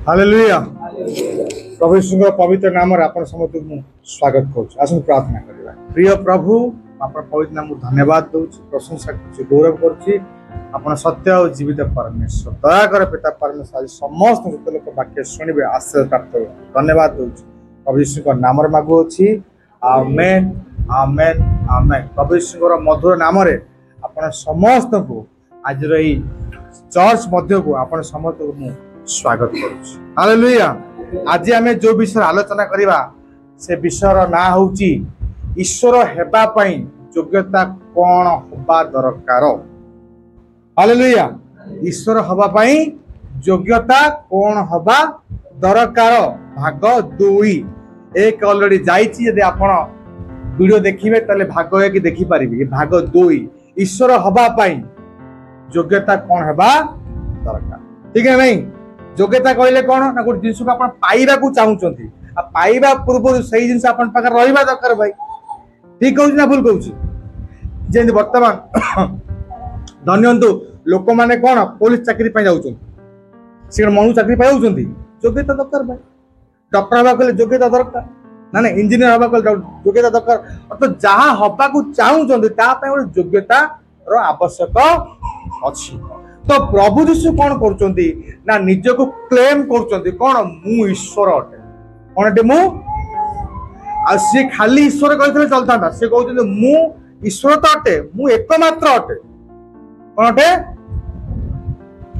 Hallelujah. प्रभु यीशुଙ୍କ पवित्र नाम रे आपण समस्त स्वागत करूँ। आसन प्रार्थना करबा। प्रिय प्रभु आपण पवित्र नाम धन्यवाद दूँ, प्रशंसा कर गौरव कर सत्य और जीवित परमेश्वर दया कर पिता परमेश्वर आज समस्त लोक वाक्य शुणे आशीर्वाद प्राप्त धन्यवाद दूँ। प्रभु यीशु नाम मागु अच्छी आमेन आमेन आमेन। प्रभु यीशु मधुर नाम आपण समस्त को आज चर्च मध्य को आपण समस्त को स्वागत करुँ। हालेलुया। आज आम जो विषय आलोचना करवा से विषय ना हूँ ईश्वर हेबा पई योग्यता कौन होबा दरकार। हालेलुया। ईश्वर हवा पई योग्यता कौन होबा दरकार भाग 2 एक ऑलरेडी जाइछि। यदि आपण वीडियो देखिबे तले भाग 1 देखि परिबे। भाग 2 ईश्वर हवा पई योग्यता कौन हेबा दरकार। ठीक है नहीं? योग्यता कहले कौन ना गोटे जिनस को आप पाइबा को चाहूँगी पाइबा पूर्व से जिन पाखे रहा दरकार भाई। ठीक कहूँ ना भूल कहूँ? जमी बर्तमान धन्यंतु लोक मैंने कौन पुलिस चाकरी जाऊँ मनु चाकरी पाई योग्यता दरकार भाई। डॉक्टर हवा कहले योग्यता दरकार ना ना इंजीनियर हवा कहले योग्यता दरकार। अर्थात जहाँ हवा को चाहूँगी गोटे योग्यता आवश्यक अच्छी। तो प्रभु यीशु कौन करचोंती ना निज को क्लेम करचोंती कौन मु ईश्वर अटे। कौन अटे मु आ सी खाली ईश्वर कहते चलता सी कहते मु ईश्वर तो अटे मु एकमात्र अटे। कौन अटे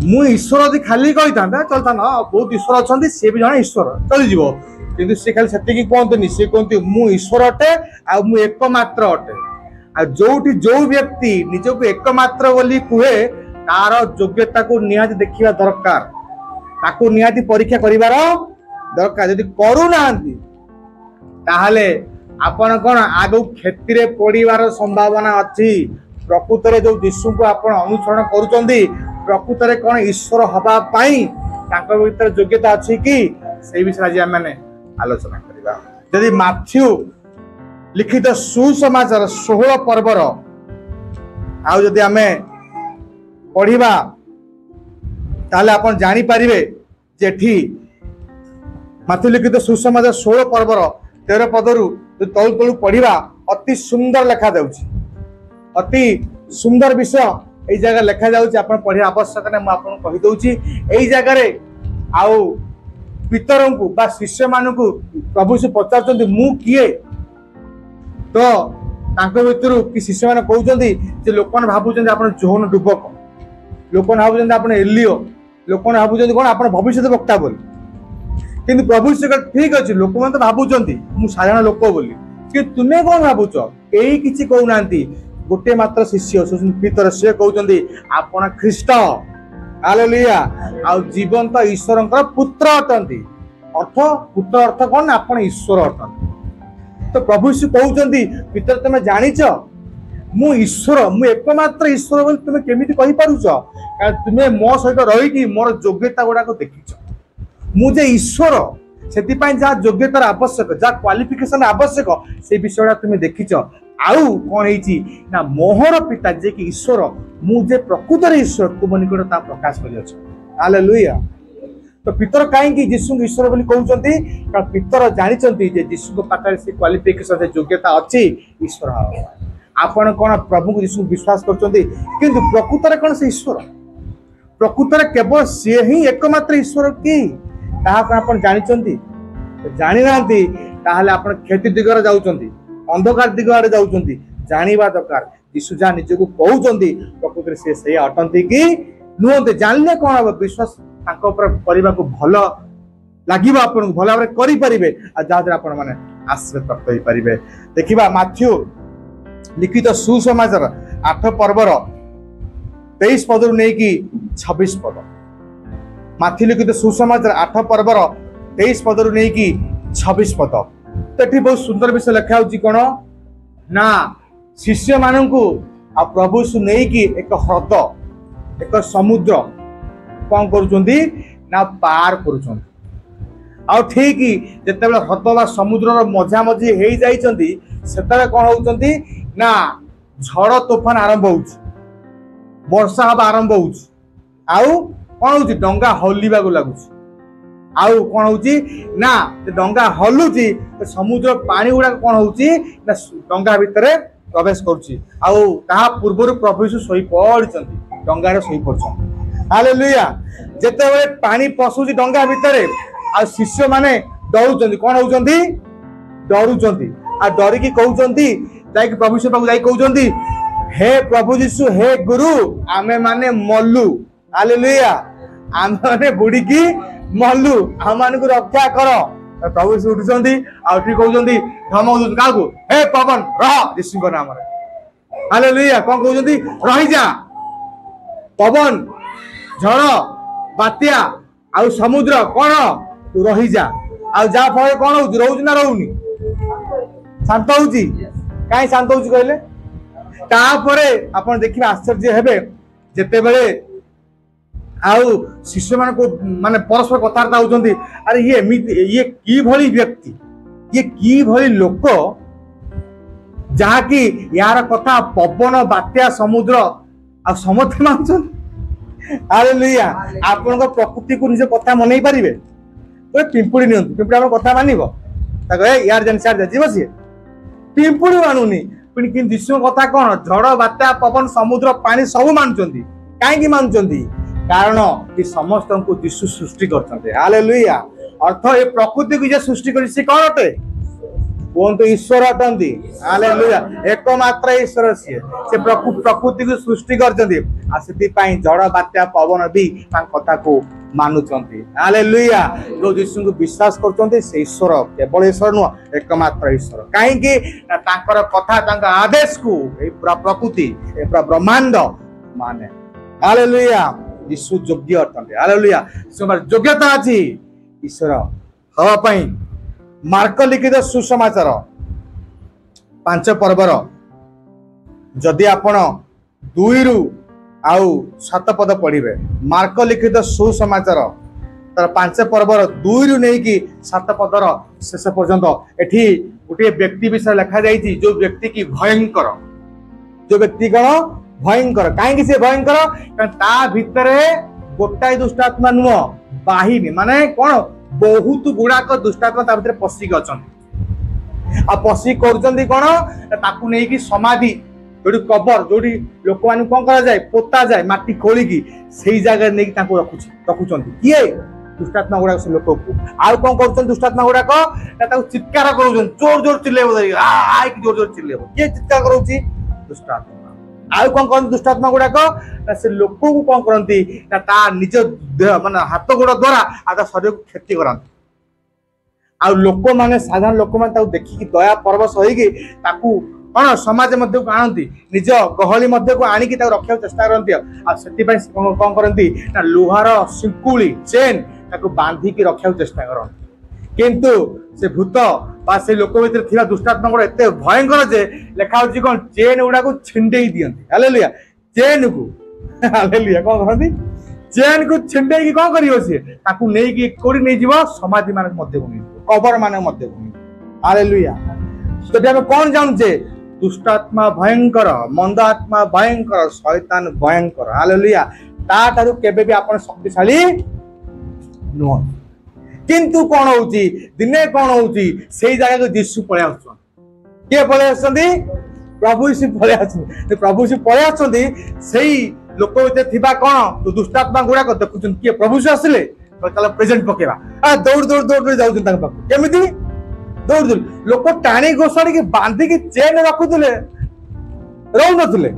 मु ईश्वर यदि खाली कही था चलता ना बहुत ईश्वर अच्छा सी भी जन ईश्वर चली जीवो किंतु सी खाली से कहते सी कहते मु ईश्वर अटे आ मु एकमात्र अटे। आ जोठी जो व्यक्ति निज को एकमात्र बोली कहे तार योग्यता को निहाती देखिबा दरकार ताको निहाती परीक्षा करिवार दरकार। यदि करूना ताहले आपण कोन आगो खेती रे पड़ीवार संभावना अछि। प्रकृत रे जो यीशु को आपण अनुसरण करूचंदी प्रकृत रे कोन ईश्वर हबा पई ताको भीतर योग्यता अछि कि से विषय आज माने आलोचना करिबा। यदि माथ्यू लिखित सुसमाचार 16 पर्वर आउ यदि हमें पढ़िबा ताले आपण जानी पारिबे जेठी माथ्यू लिखित सुसमाचार 16 पर्वर 13 पदरु तळु तळु पढ़िबा अति सुंदर लेखा जाउची। अति सुंदर विषय ए जगह लेखा जाउची। आपण पढ़िया आवश्यक ने म आपण कहि दउची। ए जगह रे आउ पितरों को बा शिष्य मानु को प्रभु से पचारचंदी मु किए तो तांको भितरु कि शिष्य माने कहउचंदी जे लोक माने भाबुचंदी आपण जोहन डुबक लोक ने भावुं आप एलियो लोक ने भावुं कौन आप भविष्य वक्ता बोली किंतु प्रभु ठीक अच्छे लोक मैंने तो भावुं मुझे साधारण लोक बोली कि तुम्हें कौन भावुच यही किसी कहना गोटे मात्र शिष्य पितर सी कहते आपण ख्रीष्ट। हालेलुया। आ जीवंत ईश्वर पुत्र अटंती अर्थ पुत्र अर्थ कौन आपण ईश्वर अटंती। तो प्रभु कहते पितर तुम्हें जानिच मु ईश्वर मु एकमात्र ईश्वर बोली तुम्हें केमिति कहि पारुछ कारण तुम्हें मो सहित रही मोर योग्यता गुड़ाक देखिच मुझे ईश्वर से जहाँ योग्यतार आवश्यक जहाँ क्वालिफिकेशन आवश्यक से विषय तुम्हें देखिच। आउ कौन है मोहर पिता जे कि ईश्वर मुझे प्रकृत ईश्वर तुम निकट प्रकाश कर। हालेलुया। तो पितर कहीं यीशु ईश्वर बोली कहते कारण पितर जानी यीशु पाखे से क्वालिफिकेशन योग्यता अच्छी ईश्वर आपण कौन प्रभु को यीशु विश्वास करचंदी किंतु प्रकृत रे कौन से ईश्वर प्रकृत रे केवल सी ही एकमात्र ईश्वर की ताहा आपण जानिचंदी जानि नांती ताहाले आपण खेती दिगरे जाउचंदी अंधकार दिग आड़े जाउचंदी जानिबा दरकार यीशु जा निज को कहउचंदी प्रकृत रे से सही अटंती कि नुहते जानले कौन हम विश्वास तांको ऊपर करबा को भलो लागिबा आपण भलो भाबरे करि परिबे आ जादर आपण माने आश्रय प्राप्त होई परिबे। देखिबा माथ्यू लिखित सुसमाचार 8 पर्वर 23 पदरु नहीं कि 26 पद। माथ्यू लिखित सुसमाचार 8 पर्वर 23 पदरु नहीं कि 26 पद। तो ये बहुत सुंदर विषय लिखा होची कोन ना शिष्य मानू आ प्रभु नहीं कि एक ह्रद एक समुद्र कौन करुचंदी ना पार करुचंदी। आ ठीक जिते ह्रद बा समुद्र मझा मझी हो जाइचंदी सेतबे कौन होउचंदी ना झड़ तोफान आरंभ हो वर्षा हवा आरंभ हो कौन हो डंगा हलिबा लगुच आउ कौन होची ना डंगा हलुची समुद्र पानी गुड़ा कौन होची ना डंगा भितर प्रवेश करुची आउ ता पूर्व प्रभु यीशु सोई पड़छंती डंगा रे सोई पड़छंती हालेलुया जेते बेले पानी पसुची डंगा भितर आ शिष्य माने डरुचंती कौन होचंती डरुचंती आ डरी की कहउचंती जाई प्रभु यीशु पाक जाई कहउचंती हे प्रभु यीशु हे गुरु आमे माने मल्लू हालेलुया आमे माने बुड़ी की मल्लू हम मान को रक्षा कर प्रभु यीशु उठुचंती आ उठी कहउचंती धमक दउचंती काकू हे पवन रह यीशु को नाम रे हालेलुया कोन कहउचंती रहि जा पवन झड़ बात्या आ समुद्र कोन तू रहि जा आ जा फळे कोन होउची रहउची ना रहउनी शांत होउची काई शांत होउची कहले तापरे आपण देखिबा आश्चर्य हेबे जेते बेले आउ शिष्य मान को माने परस्पर कथार्ता होउचंती अरे ये की भली व्यक्ति ये की भली लोक जहा कि यार कथा पवन बात्या समुद्र आ समथे मानछन हालेलुया आपण को प्रकृति को निजे कथा मनै परिबे तो पिंपुड़ी नियंतु पिंपुड़ी आपण कथा मानिबो ताको यार जन सार जीव सी पिंपुड़ी मानुनी पुनी कि दिशो कथा कोन झड़ बात्या पवन समुद्र पानी सब मानचंती काहे कि मानचंती कारण ये समस्त को दिशु सृष्टि करछंते हालेलुया अर्थ ये प्रकृति को जे सृष्टि करी से कोन अटे कोन तो ईश्वर अटंती हालेलुया एकमात्र ईश्वर से प्रकृति को सृष्टि करछंती आ सेति पई झड़ बात्या पवन भी तां कथा को मानुचंती हालेलुया जो यीशु को विश्वास करचंती से ईश्वर केवल ईश्वर न एकमात्र ईश्वर काहे कि तांकर कथा तांकर आदेश को ए प्रकृति ए ब्रह्मांड माने हालेलुया यीशु योग्य अटंती हालेलुया समर योग्यता अछि ईश्वर हवा पई मार्क लिखित सुसमाचार 5 पर्वर जदि आपण 2 रु आउ 7 पद पढ़िबे मार्क लिखित सुसमाचार तर 5 पर्वर 2 रु नै कि 7 पदर शेष पर्यंत एठी गोटे व्यक्ति विषय लिखा जाईची जो व्यक्ति की भयंकर जो व्यक्ति कण भयंकर काहे से भयंकर कारण ता भितरे गोटाई दुष्टात्मा नुह बाहिनी माने कोन बहुत गुड़ाक दुष्टात्मा ता भितरे पसी गछन आ पसी करचंदी कोन ताकू नै कि समाधि जोड़ी कबर जोड़ी लोक मान कौन करा जाए पोता जाए माटी खोली की सही जगह नहीं ताको रखुचंती किए दुष्टात्मा गुड़ा से लोक को आ कौन करछन दुष्टात्मा गुड़ा को ताको चित्कार करूछन जोर जोर चिल्लेबो धरि आ की जोर जोर चिल्लेबो के चित्कार करूची दुष्टात्मा आ कौन करन दुष्टात्मा गुड़ा को से लोक को कौन करंती ता निज माने हाथ गोड़ द्वारा आ शरीर को क्षति करंती आ लोक माने साधारण लोक माने ताको देखि की दया परवश होई की ताकू कौन समाज मध्य को आनती निज गहली मध्य को आनिकी रखा चेष्टा करती कौन करती ना लुहार शिंकुली चेन ताको बांधिकी रखा चेष्टा करती किंतु से भूत बा से लोक भीतर थिबा दुष्टात्मा गुड़ा एते भयंकर जे लेखा होची कोन चेन गुड़ा को छिंडेई दियंती हालेलुया चेन को हालेलुया कोन करंती चेन को छिंडेई की कोन करियो से ताकू नेई की कोडी नै जीव समाधि मान मध्य को कबर मान मध्य को हालेलुया तो हम कौन जानछे दुष्टात्मा भयंकर मंद आत्मा भयंकर शैतान भयंकर हालेलुया ता तारु केबे भी आपण शक्तिशाली नुह किंतु कौन होउची दिने कौन होउची सेही जगह को यीशु पळे आछन के पळे आछंदी प्रभु यीशु पळे आछन प्रभु यीशु पळे आछंदी सेही लोक भीतर थिबा कोन तो दुष्टात्मा गुडा को देखुचन के प्रभु यीशु आसिले चलो प्रेजेंट पकेबा आ दौड़ दौड़ दौड़ जाउचन ताक पाक केमिति दौड़ दौड़ लोक टाणी घोषाड़ी के बांधी की चेन रखुले रहू नथिले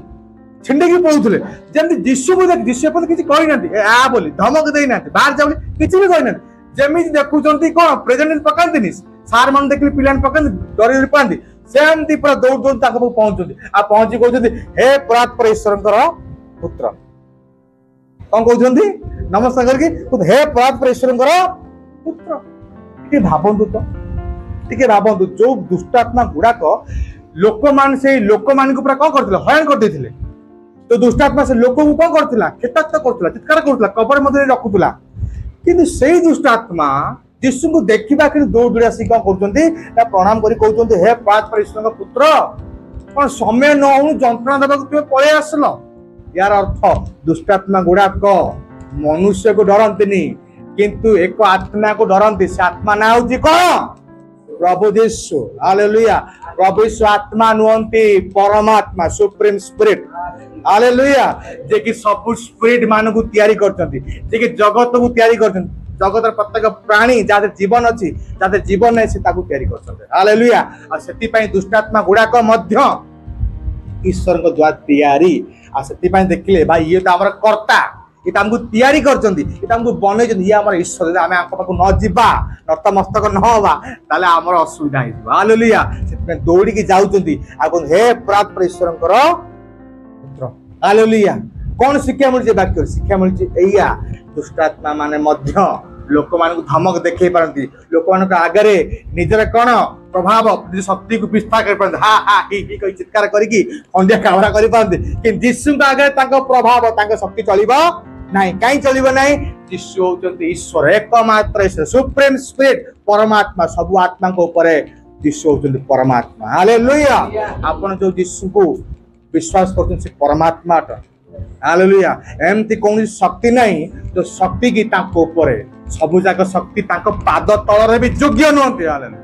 छिंडी की पळुथिले जेमति यीशु को देख यीशु पर किछि कहि नांती आ बोली धमक देई नांती बाहर जाउली किछि भी कहि नांती जेमिति देखुचंती कोन प्रेजेंट पकांतीनी सार मन देखली पिलान पकांती डरी पांती सेमति पूरा दौड़ दौड़ ताक पहुंचुंती आ पहुंची कहउचंती हे परात्पर ईश्वरंकर पुत्र कोन कहउचंती नमस्कार करके हे परात्पर ईश्वरंकर पुत्र के भाबंतु तो टिके भाबंतु जो दुष्टात्मा गुड़ाक लोक मान से लोक मान को पूरा कौन करथिले हयन कर देथिले तो दुष्टात्मा से लोक को कौन करथिला खेताक्त करथिला चित्कार करथिला कबर मध्ये रखुथिला किंतु सेही दुष्टात्मा यीशु को देखिबा कि दौड़ दौड़ आसी कौन करचंती ता प्रणाम करी कहउचंती हे परात्पर ईश्वरंकर पुत्र कोन समय न हो जंत्रणा देबा तुमे पळे आसलो यार अर्थ दुष्टात्मा गुड़ाक मनुष्य को डरंतिनी किंतु एक आत्मा को डरती से आत्मा ना हूँ कौन प्रभु यीशु हालेलुया प्रभु यीशु आत्मा नुहंती परमात्मा सुप्रीम स्पिरिट हालेलुया जे कि सब स्पिरिट मान को तैयारी करछंती जे कि जगत को तैयारी करछंती जगत प्रत्येक प्राणी जाते जीवन अच्छी जाते जीवन नहीं से ताकू तैयारी करछंती हालेलुया आ सेति पई दुष्टात्मा गुडाक मध्य ईश्वर को द्वारा तैयारी आ सेति पई देखिले भाई ये तो हमर कर्ता ये हमको तैयारी करछंती ये हमको बनै जंती ये हमर ईश्वर आमे आंख पाकू न जिबा नतमस्तक न होबा ताले हमर असुविधा हे हालेलुया सेति पई दौड़ी के जाउचंती आ हे प्राप्त ईश्वरंकर पुत्र हालेलुया कौन शिक्षा मिलছে वाक्य शिक्षा मिलছে एया दुष्टात्मा माने मध्य लोक मान को धमक देखै पारंती लोक मान को आगरे निजर कोन प्रभाव शक्ति को विस्तार कर पारंती हा हा ही कहि चित्कार करी की खंडिया कावरा करि पारंती कि यीशु का आगरे तांको प्रभाव तांको शक्ति चलिबो नाही काई चलिबो नाही यीशु होचंती ईश्वर एकमात्र ईश्वर सुप्रीम स्पिरिट परमात्मा सब आत्मा को ऊपर यीशु होचंती परमात्मा हालेलुया आपण जो यीशु को विश्वास करते परमात्मा हालेलुया एमती कौन शक्ति नहीं जो शक्ति की ऊपर सबु जाक शक्ति पाद तलरे भी योग्य नुहंती हालेलुया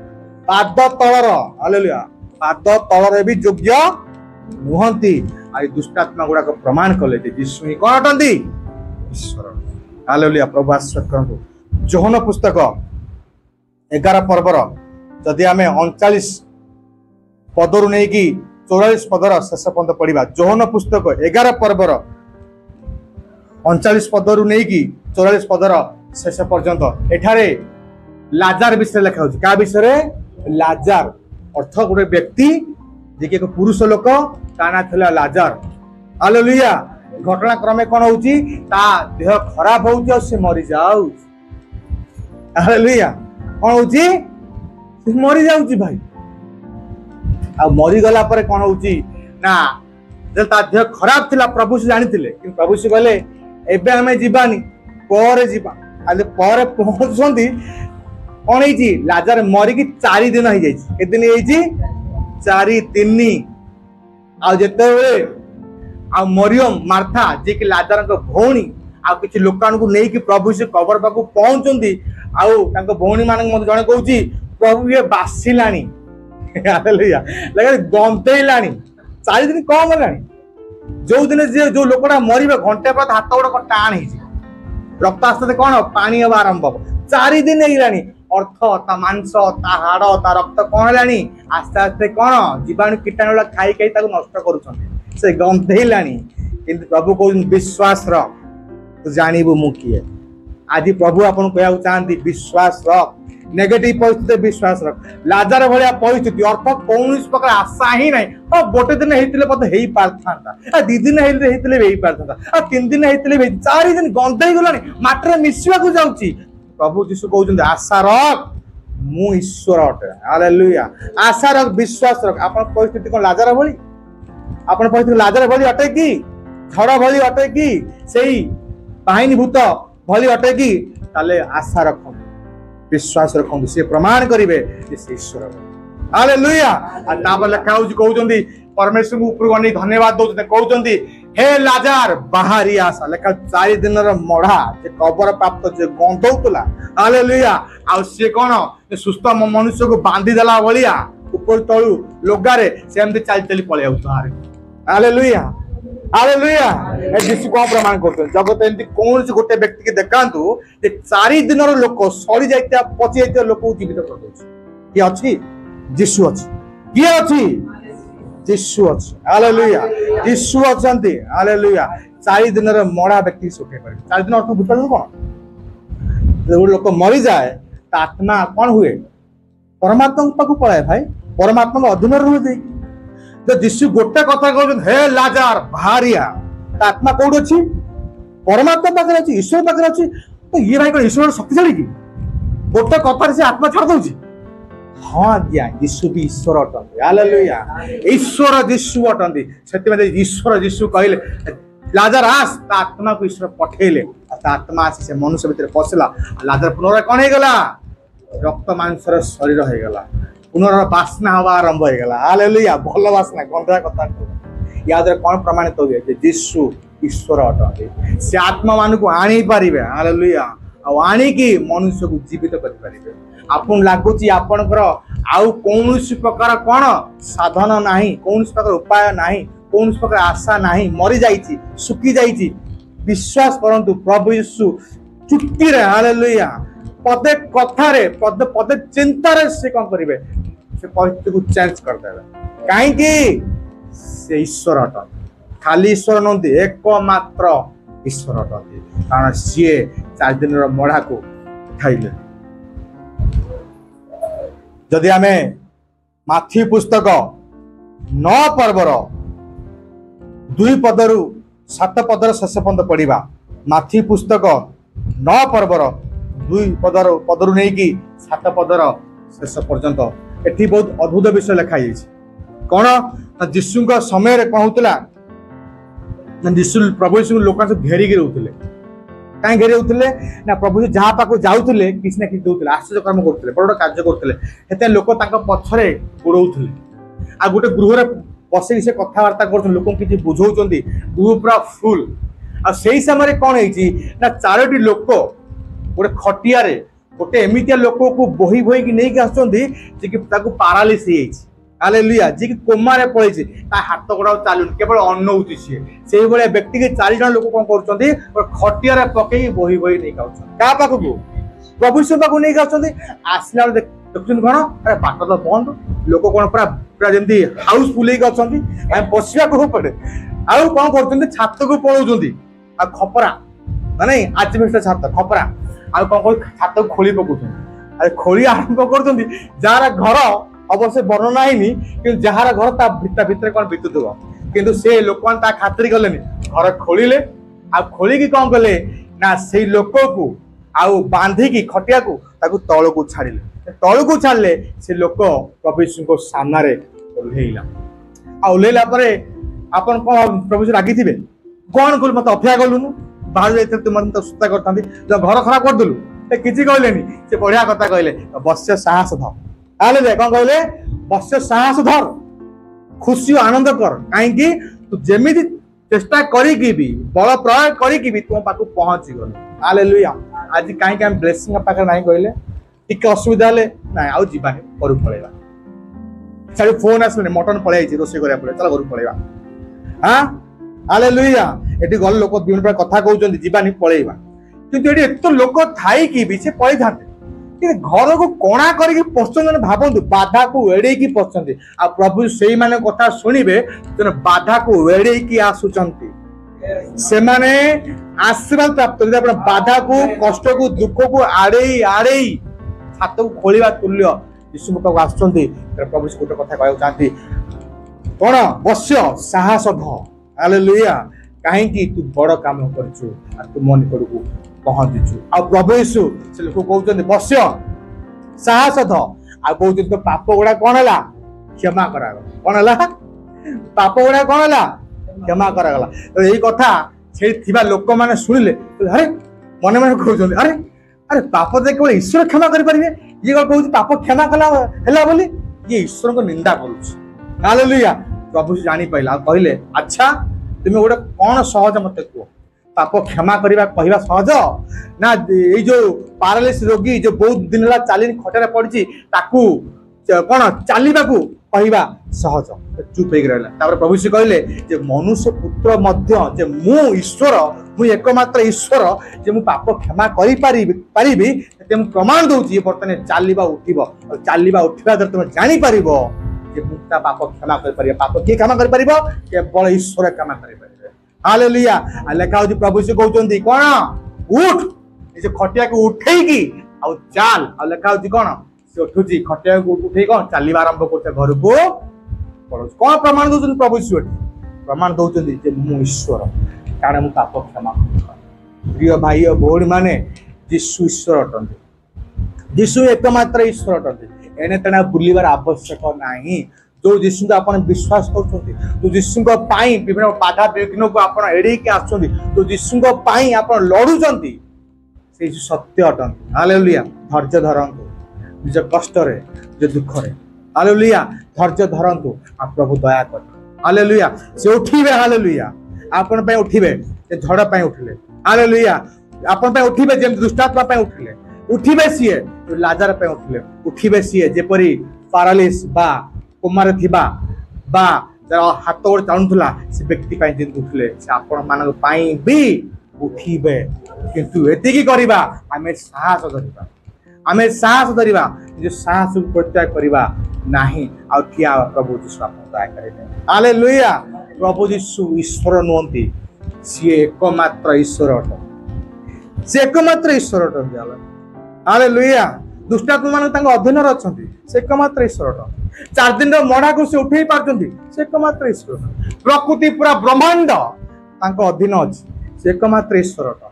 पाद तलर हालेलुया पाद तलरे भी योग्य नुहंती आ दुष्टात्मा गुड़ाक प्रमाण कले यीशु ही कौन अटंती ईश्वर हालेलुया प्रभु आशीर्वाद करंतु जोहन पुस्तक 11 पर्वर जदि आमे 39 पदरु नै की 44 पदर शेष पर्यंत पढ़ा जोहन पुस्तक 11 पर्वर 39 पदरु नहीं कि 44 पदर शेष पर्यंत एठारे लाजार विषय लिखा होची का विषय लाजार अर्थ गोटे व्यक्ति जे एक पुरुष लोक ताना थिला लाजार हालेलुया घटना क्रमे कोन होची ता देह खराब होची और से मरि जाउ हालेलुया कोन होची से मरि जाउची भाई आ मरी गला पर कौन होची ना जब ता देह खराब थिला प्रभु से जानी थिले कि प्रभु से कहले एबे हमें जीवानी पर जीवा आले पर पहुंचंदी कौन हेची लाजार मरी की 4 दिन हो जाई के दिन हेची 4 दिन आ जते बेले आ मरियम मार्था जे कि लाजार को भौणी आ किछि लोकान को नै कि प्रभु से कबर पाकू पहुंचंदी आउ तांको भौणी मानक मते जणे कहूची प्रभु ये बासिलानी हालेलुया लगे गंतेलानी 4 दिन कम हेलानी जो दिन जे जो लोकड़ा मरिबे घंटे बाद हाथ गोड़ टाण हेची रक्त आस्ते कोन पानी अब आरंभ 4 दिन हेलानी अर्थ ता मांस ता हाड़ ता रक्त कोन हेलानी आस्ते आस्ते कोन जीवाणु कीटाणु खाई खाई ताको नष्ट करूछन से गंतेलानी किंतु प्रभु को विश्वास रख तो जानिबो मु किए आज प्रभु आपन कहया चाहती विश्वास रख नेगेटिव परिस्थिति विश्वास रख लाजार भलिया परिस्थिति अर्थ कौन प्रकार आशा ही नहीं और गोटे दिन हेतिले पते हेई पारथांता आ 2 दिन हेतिले हेई पारथांता आ 3 दिन हेतिले 4 दिन गंधई गलानी मात्र मिसिवा को जाउची प्रभु यीशु कहउछन आशा रख मु ईश्वर अटे हालेलुया आशा रख विश्वास रख आपन परिस्थिति को लाजार भली आपन परिस्थिति लाजार भली अटे की झड़ भली अटे की सेही बाहिनी भूत भली अटे की ताले आशा रख विश्वास रखु से प्रमाण करेंगे ईश्वर हालेलुया आ तापर लेखा होउची कहउचंदी परमेश्वर को ऊपर गनी धन्यवाद दउचंदी कहउचंदी हे लाजार बाहरी आसा लेखा 4 दिन र मढ़ा जे कबर प्राप्त जे गंधौतला हालेलुया आ से कोन सुस्थ मनुष्य को बांधी देला भलिया ऊपर तळु लोगारे से एमते चाल चली पळे आउतारे हालेलुया हालेलुया ए यीशु को प्रमाण करते जगत एमती कौन से गोटे व्यक्ति के देखांतु जे 4 दिन रो लोक सड़ी जाइता पची जाइता लोक जीवित कर दोछ की अछि यीशु अछि की अछि यीशु अछि हालेलुया यीशु अछंती हालेलुया 4 दिन रो मड़ा व्यक्ति सुखे पर 4 दिन अर्थ बुझा कोन जो लोक मरि जाए ता आत्मा कोन हुए परमात्मा पाकू पळाए भाई परमात्मा अधीन रहुए तो यीशु गोटे कथा कहउछन हे लाजार भारिया आत्मा कोड अछि परमात्मा पाखरे अछि ईश्वर पाखरे अछि तो ये भाई को ईश्वर शक्तिशाली की गोटे कथा से आत्मा छाड़ दउछि हां आज्ञा यीशु भी ईश्वर अटंती हालेलुया ईश्वर यीशु अटंती सेति में ईश्वर यीशु कहले लाजार आस ता आत्मा को ईश्वर पठेले ता आत्मा आसी से मनुष्य भीतर पसला लाजार पुनरा कोन हे गला रक्त मांसर शरीर हे गला पुनरा बासना हवा आरंभ हो गला हालेलुया भलो बासना गंधा कथा याद कौन प्रमाणित हो गया यीशु ईश्वर अटंती से आत्मा मान को आनी पारिबे हालेलुया आणिकी मनुष्य को जीवित करें। आपन लगुच आपणकर आउ कौन प्रकार कौन साधन नहीं, कौन प्रकार उपाय नहीं, कौन प्रकार आशा नहीं, मरी जाइए सुखी जाइए। विश्वास करंतु प्रभु यीशु चुटकी रे हालेलुया पदे कथारे पदे पदे चिंतारे से कौन करेंगे से परिस्थिति को चेंज कर देवे। कहीं से ईश्वर अटन खाली ईश्वर नंदी एकमात्र ईश्वर अटन कारण सी 4 दिन मढ़ा को उठाइले। जदि आमे माथी पुस्तक 9 पर्वर 2 पदरु 7 पदर शेष पर्यंत पढ़ा। माथी पुस्तक 9 पर्वर 2 पदरु नहीं कि 7 पदर शेष पर्यंत एठी बहुत अद्भुत विषय लिखा कौन यीशु समय कहूला प्रभु यीशु लोक घेरिकी रोते कहीं घेरी होते ना प्रभु जहाँ पाक जाऊे किसी ना कि दूसरे आश्चर्य कर्म करते बड़ बड़ कार्य करते लोक पछरे गोड़े आ गोटे गृह बस से कथबार्ता कर लोक किसी बुझाऊँ गृह पूरा फुल आ समय कौन ना 4टी लोक गोटे खटिया गोटे एमतिया लोक को बोही बोही की नहीं आसुँच पारालीस हालेलुया जी कोमा रे पड़े हाथ गोड़ा चलुन केवल अनौती सी से व्यक्ति के 4 जन लोक कौन कर खटिया पकई बोही बोही नहीं क्या पाखक प्रभु यीशु पाक नहीं आसला देखुन कौन अरे बाट तो बंद लोक कौन पूरा पूरा जमी हाउसफुल अच्छा बसवा को पड़े आउ कौन कर छात को पलाऊँ आ खपरा ना आजबेस्ट छात खपरा आ कौन कर छात को खोली पकाउं अरे खोली आरंभ कर जार घर अवश्य वर्णना है कि जार घर भितर कौन बीतुव किंतु से लोक खातिर गले घर खोलिले आ खोलिकी कौन कले ना से लोक को आउ बांधिकी खटिया को तल को छाड़िले तल को छाड़िले से लोक प्रभु यीशु सामने ओह्लैला ओह्लैला आपन कौन प्रभु यीशु रागी थे कौन कलु मत अपेक्षा कलुनु बाहर जाते तुम तो सुता करता घर खराब करदेलु किसी कहले से बढ़िया कथा कहले बस्य साहस धर आले कौन कहले बस्य साहस धर खुशी आनंद कर कहीं तू जमी चेष्टा करी भी बल प्रयोग करी भी तुम पाक पहुंची गल हालेलुया। आज कहीं ब्लेसिंग पाखे ना कहले टिके असुविधा हेले ना आउ जीवानी घर पलैया सारी फोन आसले मटन पलि रोषे करा पड़े चल घर पलैया हाँ हालेलुया। एटी गल लोक विभिन्न प्रकार कथा कहते जीवानी पलैया किंतु ये एत लोक थाई कि भी से पलि था घर को कणा करके पशुन भावतु बाधा को एड़े पशुंट आ प्रभु से माने कथा शुणिबे बाधा को एड़े आसुचंती से माने आशीर्वाद प्राप्त बाधा को कष्ट को दुख को आड़े आड़े छात को खोलिबा तुल्य यीशु पाक आसुचंती प्रभु से गोटे कथा कहना चाहती कौन बस्य साहस ध हालेलुया कहीं तू बड़ काम करछु आ तू मन निकट पहुंचीचु आ प्रभु यीशु से लोक कहते बस्य साहस ध आ कहते तो पाप गुड़ा कौन है क्षमा करागला कौन है पाप गुड़ा कौन है क्षमा करागला तो यही कथा से लोक मैंने शुणिले अरे मन मन कहते अरे अरे पाप दे केवल ईश्वर क्षमा करेंगे ये कौन पाप क्षमा कला बोली ये ईश्वर को निंदा करुच्ची हालेलुया। प्रभु जानी पाइला कहले अच्छा तुम्हें गोटे कौन सहज मत कह पाप क्षमा करवा कहवा सहज ना ये जो पारालिस रोगी जो बहुत दिन है चली खटार पड़ी कौन चलने को कहवा सहज चुप हो रहा प्रभु से कहले जे मनुष्य पुत्र मध्य मु ईश्वर मु एकमात्र ईश्वर जे मु पाप क्षमा पारि प्रमाण दूसरी बर्तमान चलवा उठब और चलवा उठा द्वारा तुम जापर मुक्ता पाप क्षमा कर पाप किए क्षमा कर केवल ईश्वर क्षमा कर हालेलुया। लेखा हो प्रभु से कहते कौन उठ ये खटिया को उठेकी आ चाल आ लेखा हो कौन से उठुची खटिया को उठे कौन चलवा आरंभ कर घर को पड़ो कौन प्रमाण दौरान प्रभु यीशु प्रमाण दौरान मु ईश्वर कारण मु पाप क्षमा प्रिय भाई और भौणी माने यीशु ईश्वर अटंती यीशु एकमात्र ईश्वर अटंती एने तेना बुलिबार आवश्यक नहीं जो यीशु आप विश्वास कर यीशु विभिन्न बाधा विघ्न को आप एड़े जो यीशु आप लड़ुंट से सत्य अटंती हालेलुया। धैर्य धरतु निज कष्ट निज दुख हालेलुया धैर्य धरतु आप प्रभु दया कर हालेलुया से उठिबे हालेलुया आपन पे उठिबे झड़ पे उठिले हालेलुया आपण पे उठिबे जेम दुष्टात्मा पे उठिले उठिबे सीए लाजार पे उठिबे सीए जेपरी पारालिस बा कोमार थिबा बा जरा हाथ गोड़ चालुला से व्यक्ति पाई जेम उठिले से आपण मानक पाई भी उठिबे किंतु एतिकी करबा आमे साहस धरिबा आमे साहस धरिबा जो साहस प्रत्याग करबा नाही आ ठिया प्रभु यीशु आपन दया करिले हालेलुया प्रभु यीशु ईश्वर नोंती सी एकमात्र ईश्वर अट से एकमात्र ईश्वर अट हालेलुया दुष्टात्मा मान तांको अधीन अछंती से एकमात्र ईश्वर अट 4 दिन मड़ा को से उठेई पारछंती से एकमात्र ईश्वर प्रकृति पूरा ब्रह्मांड तांको अधीन अछि से एकमात्र ईश्वर अट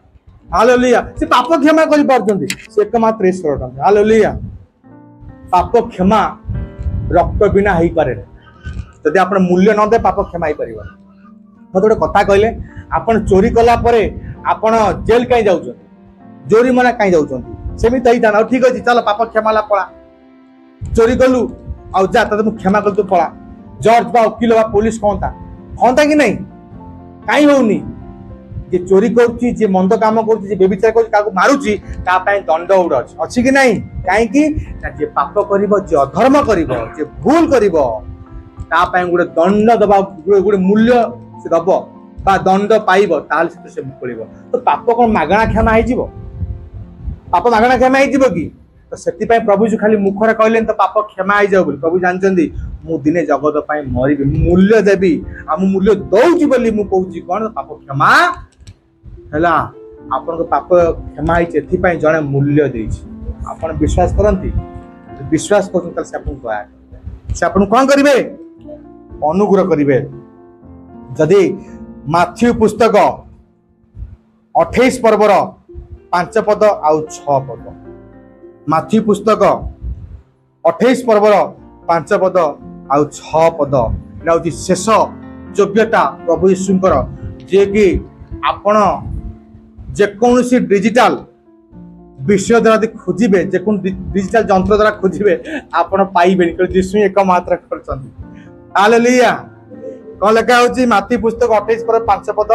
हालेलुया से पाप क्षमा करि पारछंती से एकमात्र ईश्वर अट हालेलुया पाप क्षमा रक्त बिना हेई पारे जदि आपण मूल्य न दे पाप क्षमा हेई परिबा मत गोटे कथा कहले आपण चोरी कला परे आपण जेल कहीं जाउछन जोरी मना कहीं जाउछन सेमित ही जाना ठीक अछि चल पाप क्षमाला पळा चोरी कलु आ जा त क्षमा कर तू पळा जज बा वकील बा पुलिस कोनता कि नहीं काई होउनी जे चोरी करछि जे मंद काम करछि जे बेविचार करछि काको मारुछि ता पय दंड उड़ अछि कि नहीं काई कि जे पाप करिवो जे अधर्म करिवो जे भूल करिवो ता पय गुडे दंड दबा गुडे मूल्य से दबो बा दंड पाइबो ताल से मुक्तिबो तो पाप कोन मागणा क्षमा हेइ जिवो पाप मागणा क्षमा हेइ जिवो कि तो सेति पय प्रभु जी खाली मुखरे कहले तो पाप क्षमा हेइ जाउ बोली प्रभु जानचंदी मु दिने जगत पय मरिबी मूल्य देबी आ मु मूल्य दउची बोली मु कहूची कोन पाप क्षमा हला आपन को पाप क्षमा हेइ एथि पय जणे मूल्य देइछि आपन विश्वास करंती विश्वास करन त से आपन दया से आपन कोन करिवे अनुग्रह करिवे जदि माथ्यू पुस्तक 28 पर्वर 5 पद आउ 6 पद माथ्यू पुस्तक 28 पर्वर 5 पद आउ 6 पद लाउची शेष योग्यता प्रभु यीशुंकर जे कि आपण जे कोनसी डिजिटल विषय द्वारा खोजिबे जे कोन डिजिटल जंत्र द्वारा खोजिबे आपण पाइबे कि यीशु एकमात्र करछन हालेलुया कौन लिखा होची माथी पुस्तक 28 पर 5 पद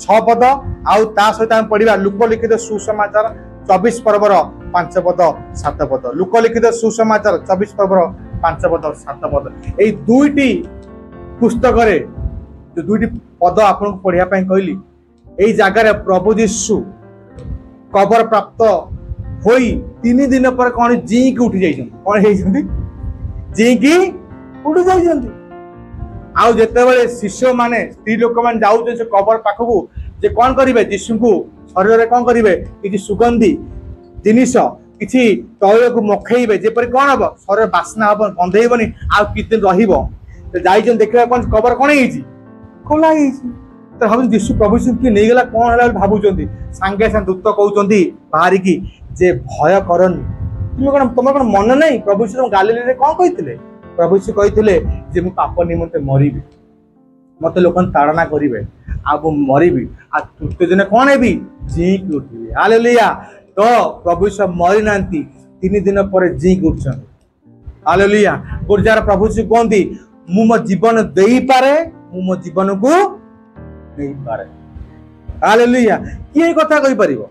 6 पद आउ ता सहित हम पढ़िबा लोक लिखित सुसमाचार 24 पर्वर 5 पद 7 पद लोक लिखित सुसमाचार 24 पर्वर 5 पद 7 पद एई दुईटी पुस्तक रे जो दुईटी पद आपन को पढ़िया पई कहली एई जागा रे प्रभु यीशु कबर प्राप्त होई 3 दिन पर कोन जी की उठी जाई कोन हेई जंती जी की उठी जाई जंती आउ जेते बेले शिष्य माने स्त्री लोक मान जाउ से कबर पाखकू जे कोन करिवे यीशु को शरीर रे कोन करिवे किछि सुगंधी जिनिस किछि तैल को मखैबे जे पर कोन हबो शरीर बासना हबो गंधैबनी आ किते रहिबो ते जाई जन देखबा कोन कबर कोन हेछि खोला हेछि तो हम यीशु प्रभु यीशु के नै गेला कोन हला भाबु चंदी संगे संग दूत कहउचंदी बाहरी की जे भय करनी तुम कोन मन नै प्रभु यीशु गालिली रे कोन कहिथिले प्रभु यीशु कहिथिले जे मु पाप निमंते मरिबी मते लोकन ताड़ना करिवे आ मु मरिबी आ तृतीय दिन कोन हेबी जी की उठिबी हालेलुया तो प्रभु यीशु मरि नांती 3 दिन पर जी की उठछन हालेलुया गुरजार प्रभु यीशु कोंदी मु मो जीवन देई पारे मु मो जीवन को देई पारे हालेलुया की कथा कहि परिबो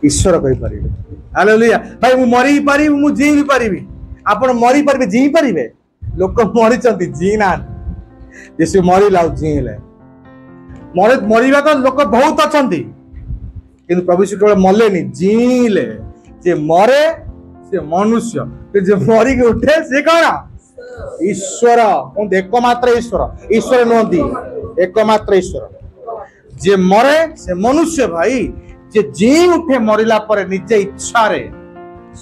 ईश्वर कहि परिबे हालेलुया भाई मु मरि पारिबी मु जी भी पारिबी आपण मरी पारे जी पारे लोक मरी जी ना यीशु मरी लाउ जीले मरिबा तो लोक बहुत अच्छा किंतु प्रभु यीशु केवल मलेनी जीले जे मरे से मनुष्य जे मरी के उठे से कौन ईश्वर एकमात्र ईश्वर ईश्वर नुहति एकमात्र ईश्वर जे मरे से मनुष्य भाई जे जी उठे मरिला पर निजे इच्छा रे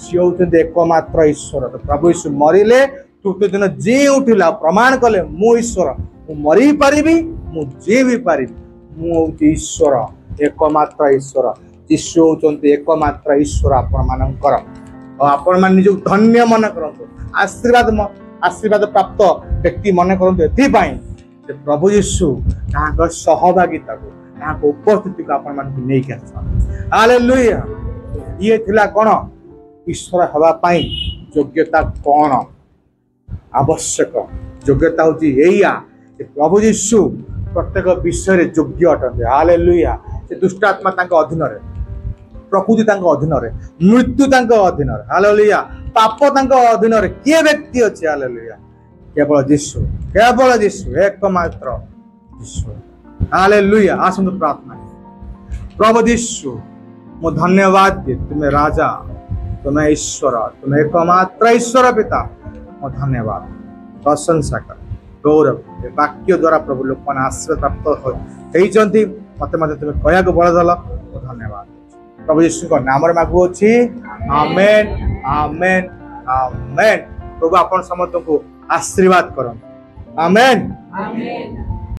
सी होते एकमात्र ईश्वर तो प्रभु यीशु मरिले तृतीय दिन जी उठिला प्रमाण कले मु ईश्वर मु मरी पारिबी मु जी भी पारिबी मु होती ईश्वर एकमात्र ईश्वर यीशु होते एकमात्र ईश्वर आपण मानकर आपण मान निज धन्य मन करंतु आशीर्वाद प्राप्त व्यक्ति मन करंतु एथि पई जे प्रभु यीशु तांकर सहभागिता को तांकर उपस्थिति को आपण मान नै के हालेलुया ये थिला कोन ईश्वर हवा पाई योग्यता कौन आवश्यक योग्यता होची एया प्रभु यीशु प्रत्येक विषय योग्य अटंते हालेलुया से दुष्ट आत्मा तांको अधीन रे प्रकृति तांको अधीन रे मृत्यु तांको अधीन रे हालेलुया पाप तांको अधीन रे के व्यक्ति अछि हालेलुया केवल यीशु एकमात्र यीशु हालेलुया आसंतु प्रार्थना प्रभु यीशु मो धन्यवाद दे तुम्हें राजा तुम्हें ईश्वर तुम्हें एकमात्र ईश्वर पिता मो धन्यवाद प्रशंसा कर गौरव वाक्य द्वारा प्रभु लोक मैंने आश्रय प्राप्त होती मत मत तुम्हें कहया को बल दल धन्यवाद प्रभु यीशु नाम मागु अच्छी आमेन आमेन आमेन प्रभु आपण समस्त को आशीर्वाद करो आमेन।